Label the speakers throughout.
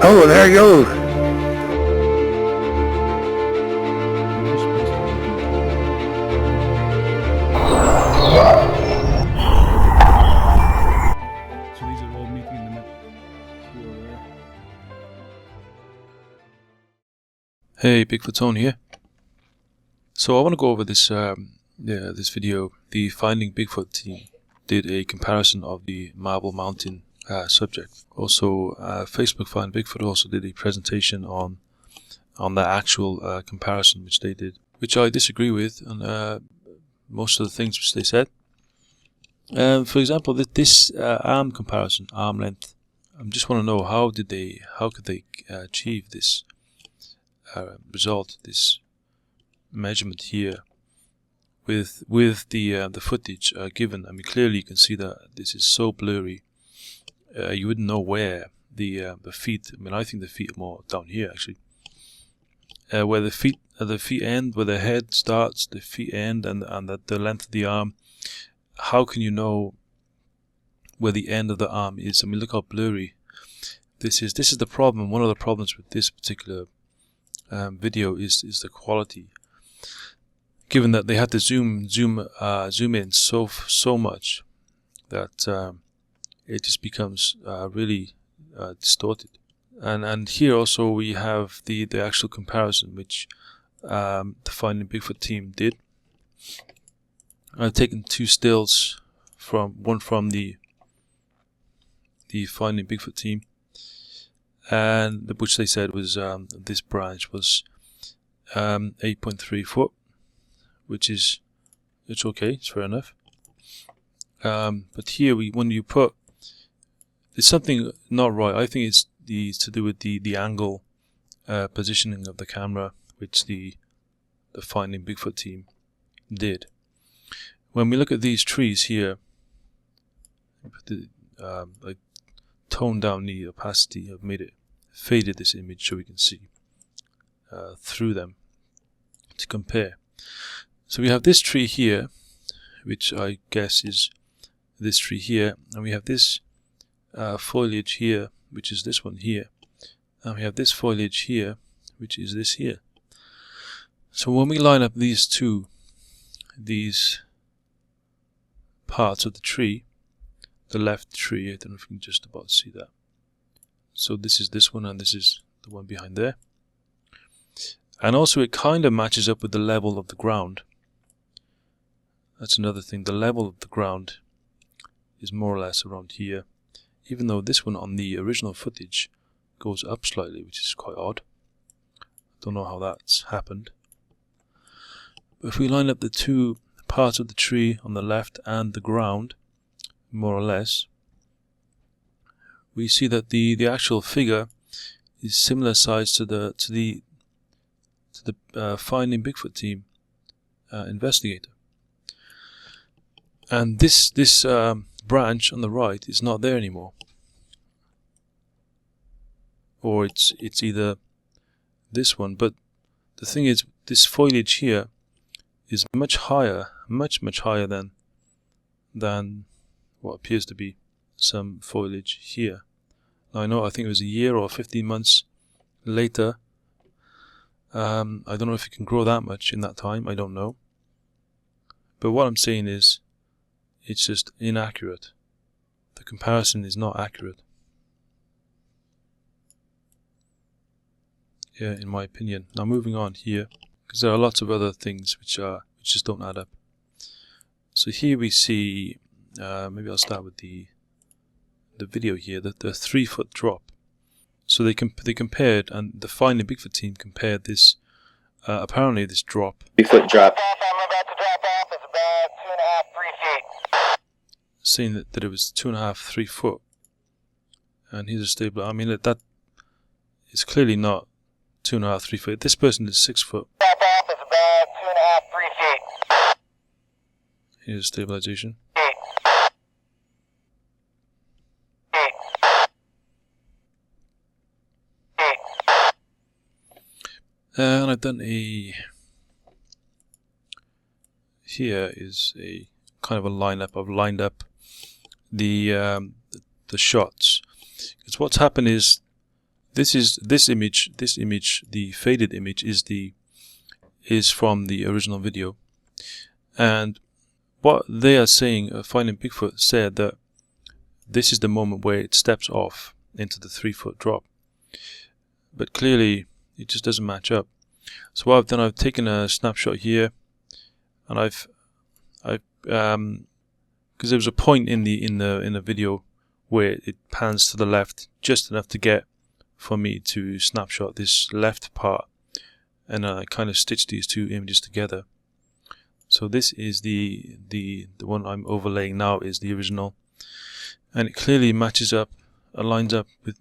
Speaker 1: Oh, there it goes.
Speaker 2: So these are all meeting in the middle. Hey, Bigfoot Tone here. So I want to go over this this video. The Finding Bigfoot team did a comparison of the Marble Mountain subject. Also, Facebook Find Bigfoot also did a presentation on the actual comparison which they did, which I disagree with on most of the things which they said. For example, this arm comparison, arm length. I just want to know how could they achieve this result, this measurement here with the footage given. I mean, clearly you can see that this is so blurry. You wouldn't know where the feet. I mean, I think the feet are more down here actually. Where the feet end, where the head starts, the feet end, and the length of the arm. How can you know where the end of the arm is? I mean, look how blurry this is. This is the problem. One of the problems with this particular video is the quality. Given that they had to zoom in so much that it just becomes really distorted. And here also we have the actual comparison which the Finding Bigfoot team did. I've taken two stills one from the Finding Bigfoot team, and which they said was this branch was 8.3 foot, which is it's okay, it's fair enough. But here when you put, there's something not right. I think it's to do with the angle positioning of the camera, which the Finding Bigfoot team did. When we look at these trees here, I toned down the opacity. I've faded this image so we can see through them to compare. So we have this tree here, which I guess is this tree here, and we have this foliage here, which is this one here, and we have this foliage here, which is this here. So when we line up these parts of the tree, the left tree, I don't know if you can just about see that. So this is this one, and this is the one behind there. And also it kind of matches up with the level of the ground. That's another thing. The level of the ground is more or less around here, even though this one on the original footage goes up slightly, which is quite odd. I don't know how that's happened. But if we line up the two parts of the tree on the left and the ground, more or less, we see that the actual figure is similar size to the Finding Bigfoot team investigator. And this branch on the right is not there anymore, or it's either this one. But the thing is, this foliage here is much higher, much higher than what appears to be some foliage here. Now I think it was a year or 15 months later. I don't know if it can grow that much in that time. I don't know. But what I'm saying is, it's just inaccurate. The comparison is not accurate. Yeah, in my opinion. Now moving on here, because there are lots of other things which just don't add up. So here we see, maybe I'll start with the video here, that the 3 foot drop. So they compared, and the Finding Bigfoot team compared this, apparently this drop.
Speaker 3: 3 foot drop.
Speaker 4: I'm about to drop off. It's about 2.5, 3 feet.
Speaker 2: Saying that it was 2.5, 3 foot. And here's a stable. I mean, that is clearly not 2.5, 3 feet. This person is 6 foot.
Speaker 4: Drop off. It's about 2.5, 3 feet.
Speaker 2: Here's stabilization. And I've done here is a kind of a lineup. I've lined up the shots. Because what's happened is this image, the faded image is from the original video. And what they are saying, Finding Bigfoot said that this is the moment where it steps off into the 3-foot drop. But clearly it just doesn't match up. So what I've done, I've taken a snapshot here, and I've because there was a point in the video where it pans to the left just enough to get for me to snapshot this left part, and I kind of stitched these two images together. So this is the one I'm overlaying now is the original, and it clearly matches up, lines up with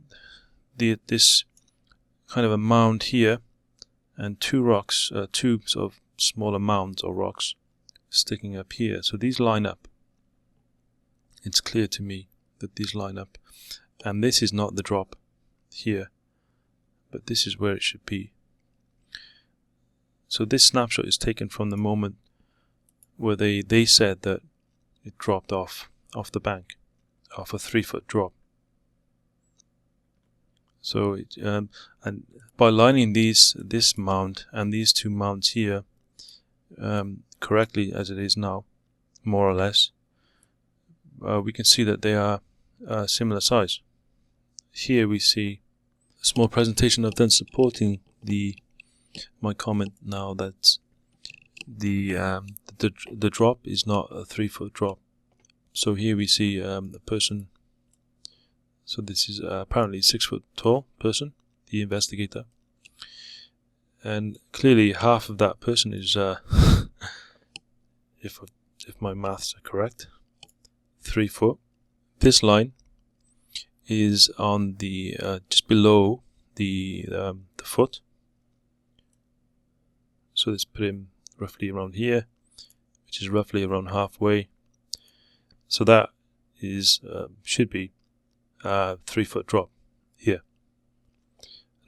Speaker 2: this kind of a mound here, and two rocks, two sort of smaller mounds or rocks sticking up here. So these line up. It's clear to me that these line up, and this is not the drop here, but this is where it should be. So this snapshot is taken from the moment where they said that it dropped off the bank, off a 3-foot drop. So it, and by lining this mound and these two mounds here correctly as it is now, more or less, we can see that they are similar size. Here we see a small presentation I've done supporting my comment now that the drop is not a 3-foot drop. So here we see a person. So this is apparently a 6-foot tall person, the investigator, and clearly half of that person is, if my maths are correct, 3 foot. This line is on the just below the foot. So let's put him roughly around here, which is roughly around halfway. So that is should be 3-foot drop here,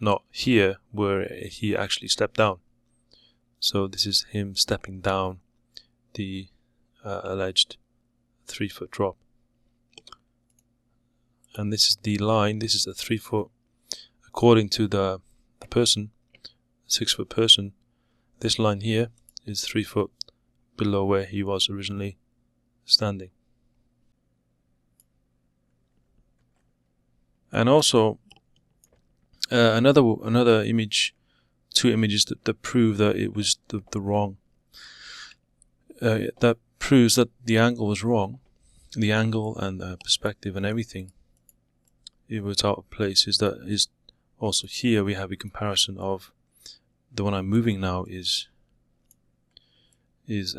Speaker 2: not here where he actually stepped down. So this is him stepping down the alleged 3-foot drop, and this is the line. This is a 3-foot, according to the person, 6-foot person. This line here is 3 foot below where he was originally standing. And also another image, two images that prove that it was the wrong. That proves that the angle was wrong. The angle and the perspective and everything, it was out of place. Is also here we have a comparison of the one I'm moving now is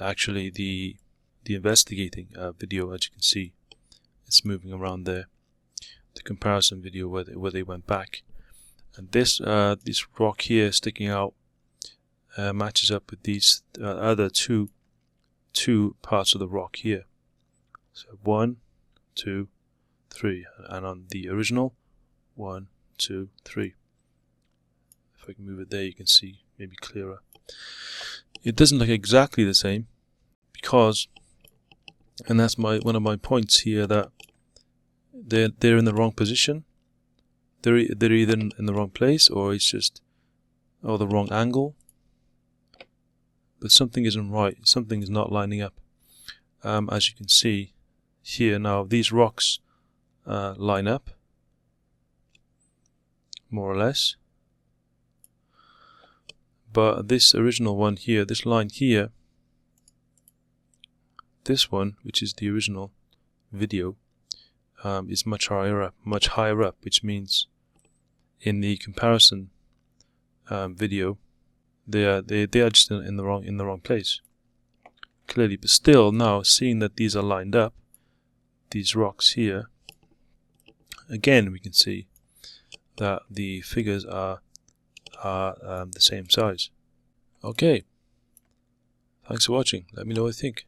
Speaker 2: actually the investigating video. As you can see, it's moving around there. The comparison video where they went back, and this rock here sticking out matches up with these other two parts of the rock here. So 1, 2, 3, and on the original 1, 2, 3. If I can move it there, you can see maybe clearer. It doesn't look exactly the same because, and that's one of my points here, that they're in the wrong position. They're either in the wrong place, or it's just the wrong angle. But something isn't right. Something is not lining up. As you can see here now, these rocks line up more or less. But this original one here, this line here, this one, which is the original video, is much higher up, which means in the comparison video, they are just in the wrong place, clearly. But still, now seeing that these are lined up, these rocks here, again we can see that the figures are the same size. Okay, thanks for watching. Let me know what you think.